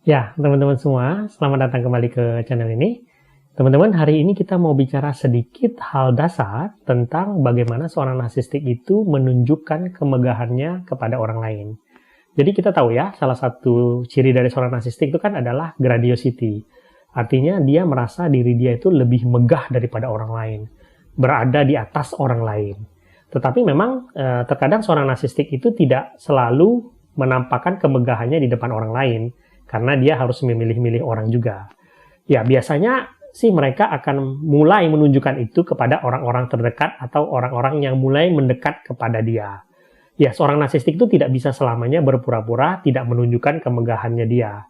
Ya, teman-teman semua, selamat datang kembali ke channel ini. Teman-teman, hari ini kita mau bicara sedikit hal dasar tentang bagaimana seorang narsistik itu menunjukkan kemegahannya kepada orang lain. Jadi kita tahu ya, salah satu ciri dari seorang narsistik itu kan adalah grandiosity. Artinya dia merasa diri dia itu lebih megah daripada orang lain, berada di atas orang lain. Tetapi memang terkadang seorang narsistik itu tidak selalu menampakkan kemegahannya di depan orang lain, karena dia harus memilih-milih orang juga. Ya, biasanya sih mereka akan mulai menunjukkan itu kepada orang-orang terdekat atau orang-orang yang mulai mendekat kepada dia. Ya, seorang narsistik itu tidak bisa selamanya berpura-pura tidak menunjukkan kemegahannya dia.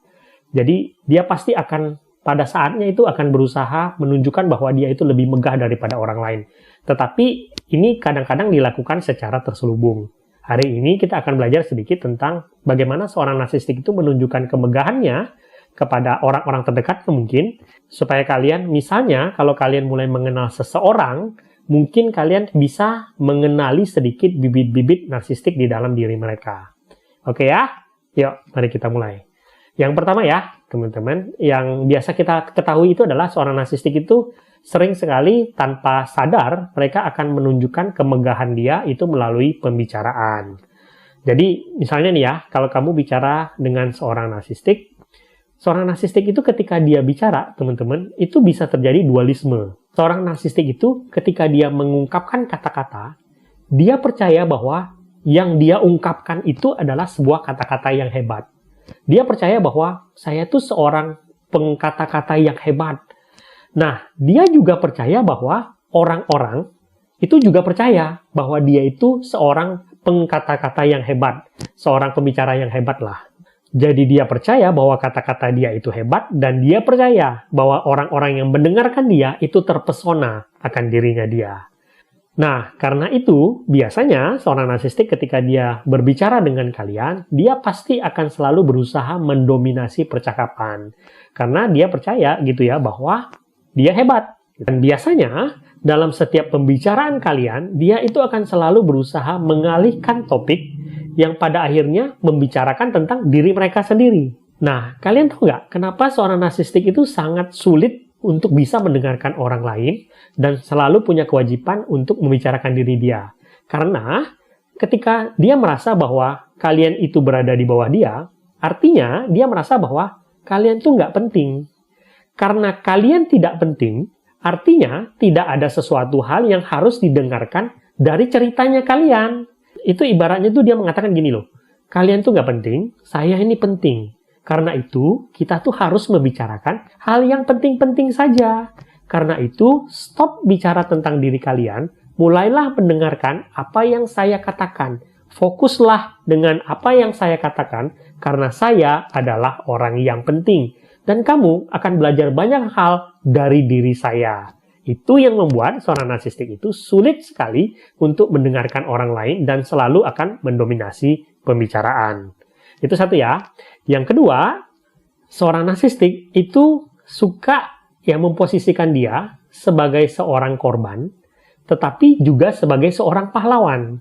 Jadi, dia pasti akan pada saatnya itu akan berusaha menunjukkan bahwa dia itu lebih megah daripada orang lain. Tetapi ini kadang-kadang dilakukan secara terselubung. Hari ini kita akan belajar sedikit tentang bagaimana seorang narsistik itu menunjukkan kemegahannya kepada orang-orang terdekat mungkin, supaya kalian, misalnya kalau kalian mulai mengenal seseorang, mungkin kalian bisa mengenali sedikit bibit-bibit narsistik di dalam diri mereka. Oke ya? Yuk, mari kita mulai. Yang pertama ya, teman-teman, yang biasa kita ketahui itu adalah seorang narsistik itu sering sekali tanpa sadar mereka akan menunjukkan kemegahan dia itu melalui pembicaraan. Jadi misalnya nih ya, kalau kamu bicara dengan seorang narsistik itu ketika dia bicara, teman-teman, itu bisa terjadi dualisme. Seorang narsistik itu ketika dia mengungkapkan kata-kata, dia percaya bahwa yang dia ungkapkan itu adalah sebuah kata-kata yang hebat. Dia percaya bahwa saya tuh seorang pengkata-kata yang hebat. Nah, dia juga percaya bahwa orang-orang itu juga percaya bahwa dia itu seorang pengkata-kata yang hebat, seorang pembicara yang hebat lah. Jadi dia percaya bahwa kata-kata dia itu hebat, dan dia percaya bahwa orang-orang yang mendengarkan dia itu terpesona akan dirinya dia. Nah, karena itu, biasanya seorang narsistik ketika dia berbicara dengan kalian, dia pasti akan selalu berusaha mendominasi percakapan. Karena dia percaya gitu ya, bahwa dia hebat. Dan biasanya, dalam setiap pembicaraan kalian, dia itu akan selalu berusaha mengalihkan topik yang pada akhirnya membicarakan tentang diri mereka sendiri. Nah, kalian tahu nggak kenapa seorang narsistik itu sangat sulit untuk bisa mendengarkan orang lain dan selalu punya kewajiban untuk membicarakan diri dia? Karena ketika dia merasa bahwa kalian itu berada di bawah dia, artinya dia merasa bahwa kalian tuh nggak penting. Karena kalian tidak penting, artinya tidak ada sesuatu hal yang harus didengarkan dari ceritanya kalian. Itu ibaratnya tuh dia mengatakan gini loh, kalian tuh nggak penting, saya ini penting. Karena itu, kita tuh harus membicarakan hal yang penting-penting saja. Karena itu, stop bicara tentang diri kalian, mulailah mendengarkan apa yang saya katakan. Fokuslah dengan apa yang saya katakan, karena saya adalah orang yang penting. Dan kamu akan belajar banyak hal dari diri saya. Itu yang membuat seorang narsistik itu sulit sekali untuk mendengarkan orang lain dan selalu akan mendominasi pembicaraan. Itu satu ya. Yang kedua, seorang narsistik itu suka memposisikan dia sebagai seorang korban, tetapi juga sebagai seorang pahlawan.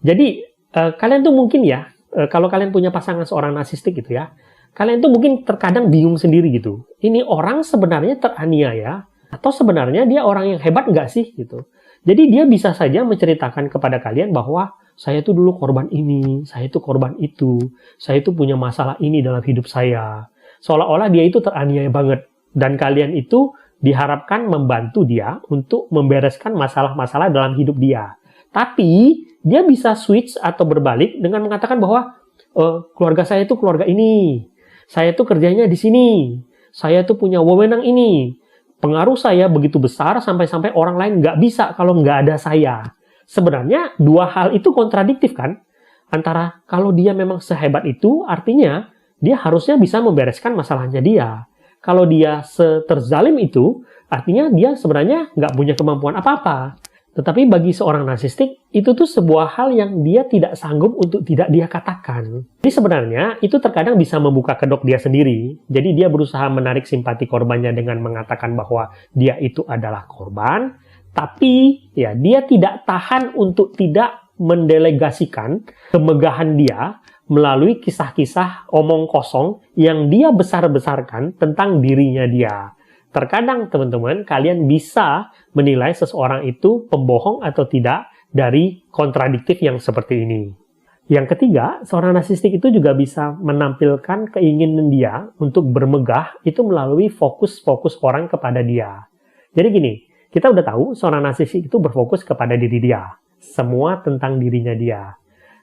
Jadi, kalian tuh mungkin ya, kalau kalian punya pasangan seorang narsistik gitu ya, kalian tuh mungkin terkadang bingung sendiri gitu. Ini orang sebenarnya teraniaya, atau sebenarnya dia orang yang hebat nggak sih gitu. Jadi dia bisa saja menceritakan kepada kalian bahwa saya tuh dulu korban ini, saya tuh korban itu, saya tuh punya masalah ini dalam hidup saya. Seolah-olah dia itu teraniaya banget. Dan kalian itu diharapkan membantu dia untuk membereskan masalah-masalah dalam hidup dia. Tapi dia bisa switch atau berbalik dengan mengatakan bahwa keluarga saya itu keluarga ini, saya tuh kerjanya di sini, saya tuh punya wewenang ini, pengaruh saya begitu besar sampai-sampai orang lain nggak bisa kalau nggak ada saya. Sebenarnya dua hal itu kontradiktif kan? Antara kalau dia memang sehebat itu, artinya dia harusnya bisa membereskan masalahnya dia. Kalau dia seterzalim itu, artinya dia sebenarnya nggak punya kemampuan apa-apa. Tetapi bagi seorang narsistik, itu tuh sebuah hal yang dia tidak sanggup untuk tidak dia katakan. Jadi sebenarnya itu terkadang bisa membuka kedok dia sendiri. Jadi dia berusaha menarik simpati korbannya dengan mengatakan bahwa dia itu adalah korban. Tapi ya dia tidak tahan untuk tidak mendelegasikan kemegahan dia melalui kisah-kisah omong kosong yang dia besar-besarkan tentang dirinya dia. Terkadang teman-teman, kalian bisa menilai seseorang itu pembohong atau tidak dari kontradiktif yang seperti ini. Yang ketiga, seorang narsistik itu juga bisa menampilkan keinginan dia untuk bermegah itu melalui fokus-fokus orang kepada dia. Jadi gini, kita udah tahu seorang narsistik itu berfokus kepada diri dia. Semua tentang dirinya dia.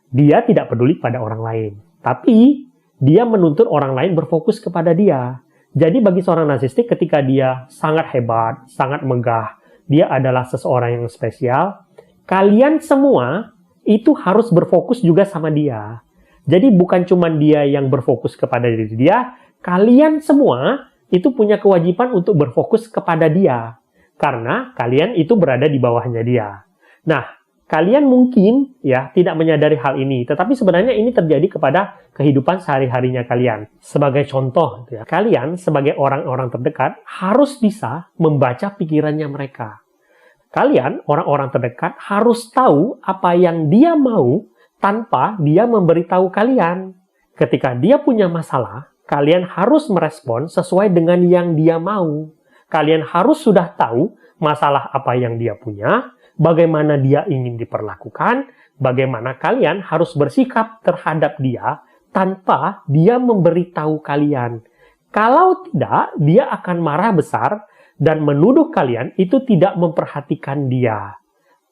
Dia tidak peduli pada orang lain. Tapi, dia menuntut orang lain berfokus kepada dia. Jadi bagi seorang narsistik ketika dia sangat hebat, sangat megah, dia adalah seseorang yang spesial, kalian semua itu harus berfokus juga sama dia. Jadi bukan cuma dia yang berfokus kepada diri dia, kalian semua itu punya kewajiban untuk berfokus kepada dia. Karena kalian itu berada di bawahnya dia. Nah, kalian mungkin ya tidak menyadari hal ini, tetapi sebenarnya ini terjadi kepada kehidupan sehari-harinya kalian. Sebagai contoh, ya, kalian sebagai orang-orang terdekat harus bisa membaca pikirannya mereka. Kalian, orang-orang terdekat, harus tahu apa yang dia mau tanpa dia memberitahu kalian. Ketika dia punya masalah, kalian harus merespon sesuai dengan yang dia mau. Kalian harus sudah tahu masalah apa yang dia punya, bagaimana dia ingin diperlakukan, bagaimana kalian harus bersikap terhadap dia tanpa dia memberitahu kalian. Kalau tidak, dia akan marah besar dan menuduh kalian itu tidak memperhatikan dia.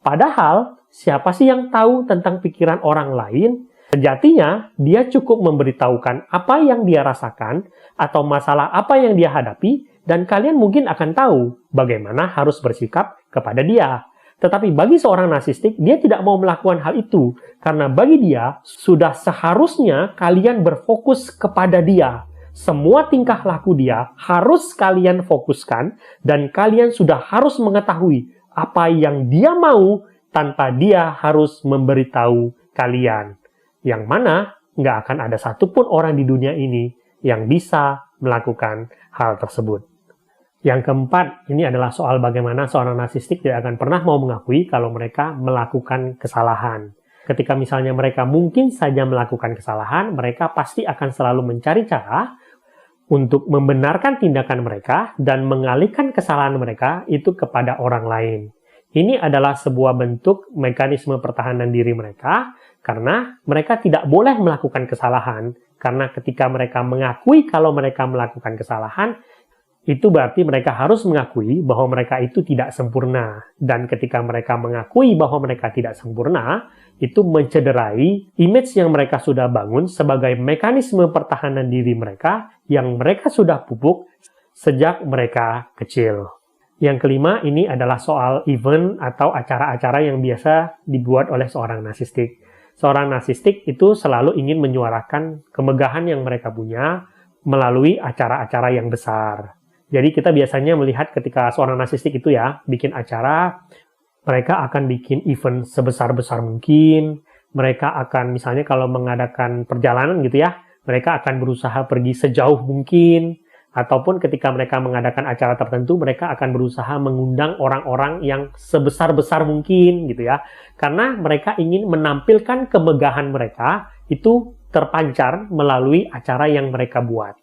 Padahal, siapa sih yang tahu tentang pikiran orang lain? Sejatinya, dia cukup memberitahukan apa yang dia rasakan atau masalah apa yang dia hadapi, dan kalian mungkin akan tahu bagaimana harus bersikap kepada dia. Tetapi bagi seorang narsistik, dia tidak mau melakukan hal itu. Karena bagi dia, sudah seharusnya kalian berfokus kepada dia. Semua tingkah laku dia harus kalian fokuskan dan kalian sudah harus mengetahui apa yang dia mau tanpa dia harus memberitahu kalian. Yang mana nggak akan ada satupun orang di dunia ini yang bisa melakukan hal tersebut. Yang keempat, ini adalah soal bagaimana seorang narsistik tidak akan pernah mau mengakui kalau mereka melakukan kesalahan. Ketika misalnya mereka mungkin saja melakukan kesalahan, mereka pasti akan selalu mencari cara untuk membenarkan tindakan mereka dan mengalihkan kesalahan mereka itu kepada orang lain. Ini adalah sebuah bentuk mekanisme pertahanan diri mereka karena mereka tidak boleh melakukan kesalahan. Karena ketika mereka mengakui kalau mereka melakukan kesalahan, itu berarti mereka harus mengakui bahwa mereka itu tidak sempurna. Dan ketika mereka mengakui bahwa mereka tidak sempurna, itu mencederai image yang mereka sudah bangun sebagai mekanisme pertahanan diri mereka yang mereka sudah pupuk sejak mereka kecil. Yang kelima, ini adalah soal event atau acara-acara yang biasa dibuat oleh seorang narsistik. Seorang narsistik itu selalu ingin menyuarakan kemegahan yang mereka punya melalui acara-acara yang besar. Jadi kita biasanya melihat ketika seorang narsistik itu ya bikin acara, mereka akan bikin event sebesar-besar mungkin. Mereka akan misalnya kalau mengadakan perjalanan gitu ya, mereka akan berusaha pergi sejauh mungkin. Ataupun ketika mereka mengadakan acara tertentu, mereka akan berusaha mengundang orang-orang yang sebesar-besar mungkin gitu ya. Karena mereka ingin menampilkan kemegahan mereka itu terpancar melalui acara yang mereka buat.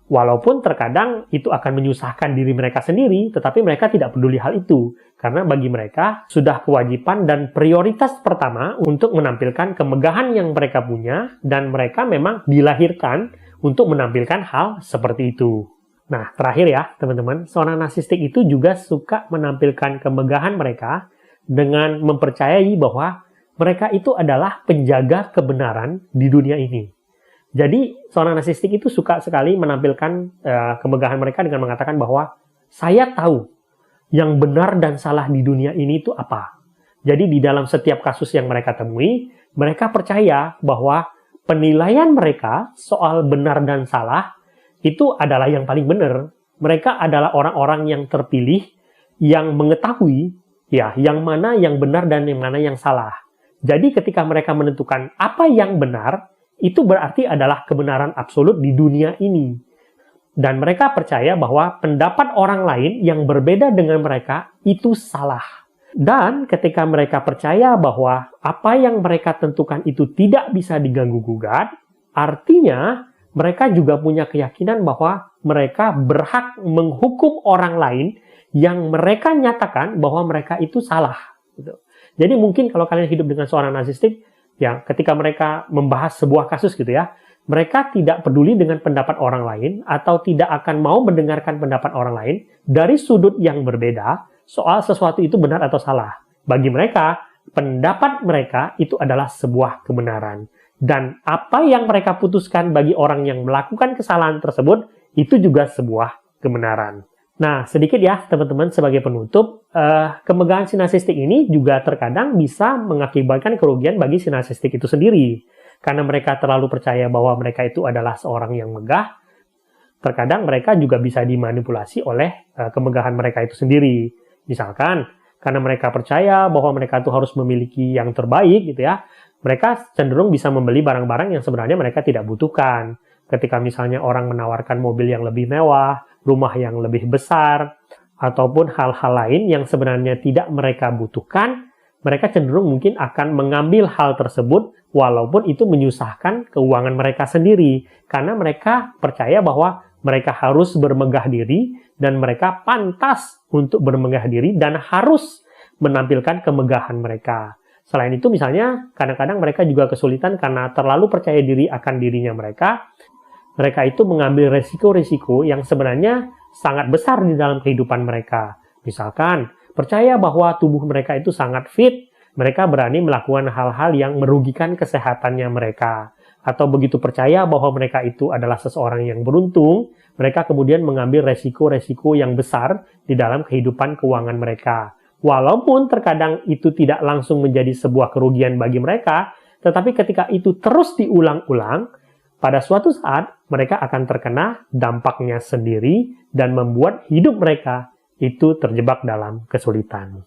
Walaupun terkadang itu akan menyusahkan diri mereka sendiri, tetapi mereka tidak peduli hal itu. Karena bagi mereka sudah kewajiban dan prioritas pertama untuk menampilkan kemegahan yang mereka punya, dan mereka memang dilahirkan untuk menampilkan hal seperti itu. Nah, terakhir ya teman-teman, seorang narsistik itu juga suka menampilkan kemegahan mereka dengan mempercayai bahwa mereka itu adalah penjaga kebenaran di dunia ini. Jadi, seorang narsistik itu suka sekali menampilkan kemegahan mereka dengan mengatakan bahwa saya tahu yang benar dan salah di dunia ini itu apa. Jadi, di dalam setiap kasus yang mereka temui, mereka percaya bahwa penilaian mereka soal benar dan salah itu adalah yang paling benar. Mereka adalah orang-orang yang terpilih, yang mengetahui ya yang mana yang benar dan yang mana yang salah. Jadi, ketika mereka menentukan apa yang benar, itu berarti adalah kebenaran absolut di dunia ini. Dan mereka percaya bahwa pendapat orang lain yang berbeda dengan mereka itu salah. Dan ketika mereka percaya bahwa apa yang mereka tentukan itu tidak bisa diganggu-gugat, Artinya, mereka juga punya keyakinan bahwa mereka berhak menghukum orang lain yang mereka nyatakan bahwa mereka itu salah. Gitu. Jadi mungkin kalau kalian hidup dengan seorang narsistik, ya ketika mereka membahas sebuah kasus gitu ya, mereka tidak peduli dengan pendapat orang lain atau tidak akan mau mendengarkan pendapat orang lain dari sudut yang berbeda soal sesuatu itu benar atau salah. Bagi mereka, pendapat mereka itu adalah sebuah kebenaran. Dan apa yang mereka putuskan bagi orang yang melakukan kesalahan tersebut, itu juga sebuah kebenaran. Nah, sedikit ya teman-teman sebagai penutup, kemegahan si narsistik ini juga terkadang bisa mengakibatkan kerugian bagi si narsistik itu sendiri. Karena mereka terlalu percaya bahwa mereka itu adalah seorang yang megah, terkadang mereka juga bisa dimanipulasi oleh kemegahan mereka itu sendiri. Misalkan, karena mereka percaya bahwa mereka itu harus memiliki yang terbaik gitu ya, mereka cenderung bisa membeli barang-barang yang sebenarnya mereka tidak butuhkan. Ketika misalnya orang menawarkan mobil yang lebih mewah, rumah yang lebih besar, ataupun hal-hal lain yang sebenarnya tidak mereka butuhkan, mereka cenderung mungkin akan mengambil hal tersebut walaupun itu menyusahkan keuangan mereka sendiri. Karena mereka percaya bahwa mereka harus bermegah diri dan mereka pantas untuk bermegah diri dan harus menampilkan kemegahan mereka. Selain itu misalnya kadang-kadang mereka juga kesulitan karena terlalu percaya diri akan dirinya mereka. Mereka itu mengambil resiko-resiko yang sebenarnya sangat besar di dalam kehidupan mereka. Misalkan percaya bahwa tubuh mereka itu sangat fit, mereka berani melakukan hal-hal yang merugikan kesehatannya mereka. Atau begitu percaya bahwa mereka itu adalah seseorang yang beruntung, mereka kemudian mengambil resiko-resiko yang besar di dalam kehidupan keuangan mereka. Walaupun terkadang itu tidak langsung menjadi sebuah kerugian bagi mereka, tetapi ketika itu terus diulang-ulang, pada suatu saat mereka akan terkena dampaknya sendiri dan membuat hidup mereka itu terjebak dalam kesulitan.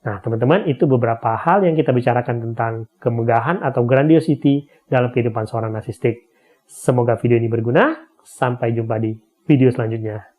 Nah, teman-teman, itu beberapa hal yang kita bicarakan tentang kemegahan atau grandiosity dalam kehidupan seorang narsistik. Semoga video ini berguna. Sampai jumpa di video selanjutnya.